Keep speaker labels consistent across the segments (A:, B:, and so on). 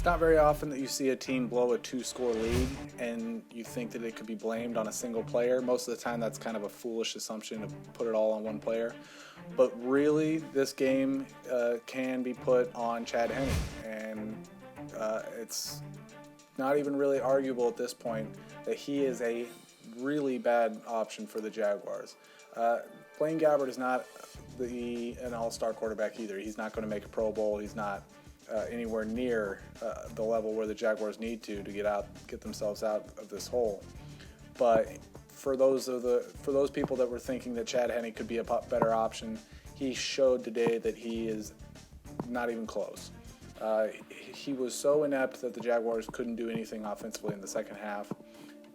A: It's not very often that you see a team blow a 2-score lead and you think that it could be blamed on a single player. Most of the time that's kind of a foolish assumption to put it all on one player. But really, this game can be put on Chad Henne, and it's not even really arguable at this point that he is a really bad option for the Jaguars. Blaine Gabbert is not an all-star quarterback either. He's not going to make a Pro Bowl. He's not anywhere near the level where the Jaguars need to get themselves out of this hole. But for those people that were thinking that Chad Henne could be a better option, he showed today that he is not even close. He was so inept that the Jaguars couldn't do anything offensively in the second half.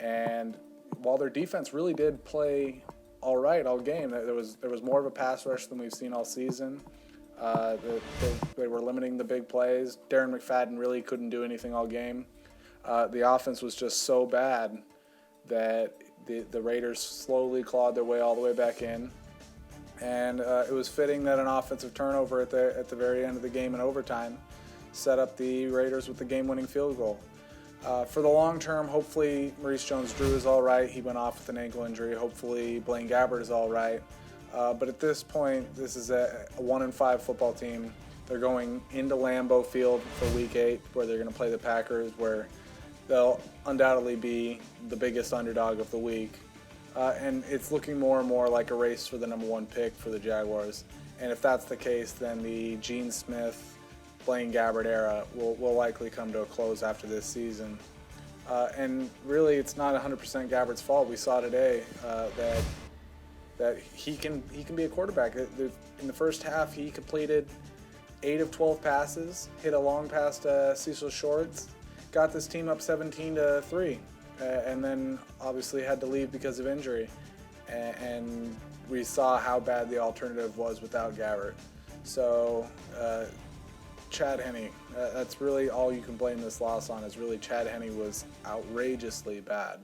A: And while their defense really did play all right all game, there was more of a pass rush than we've seen all season. They were limiting the big plays. Darren McFadden really couldn't do anything all game. The offense was just so bad that the Raiders slowly clawed their way all the way back in. And it was fitting that an offensive turnover at the very end of the game in overtime set up the Raiders with the game-winning field goal. For the long term, hopefully Maurice Jones-Drew is all right. He went off with an ankle injury. Hopefully Blaine Gabbert is all right. But at this point, this is a 1-5 football team. They're going into Lambeau Field for Week 8, where they're going to play the Packers, where they'll undoubtedly be the biggest underdog of the week. And it's looking more and more like a race for the number 1 pick for the Jaguars. And if that's the case, then the Gene Smith, Blaine Gabbert era will likely come to a close after this season. And really, it's not 100% Gabbert's fault. We saw today that he can be a quarterback. In the first half, he completed 8 of 12 passes, hit a long pass to Cecil Shorts, got this team up 17-3, and then obviously had to leave because of injury. And we saw how bad the alternative was without Gabbert. So Chad Henne, that's really all you can blame this loss on, is really Chad Henne was outrageously bad.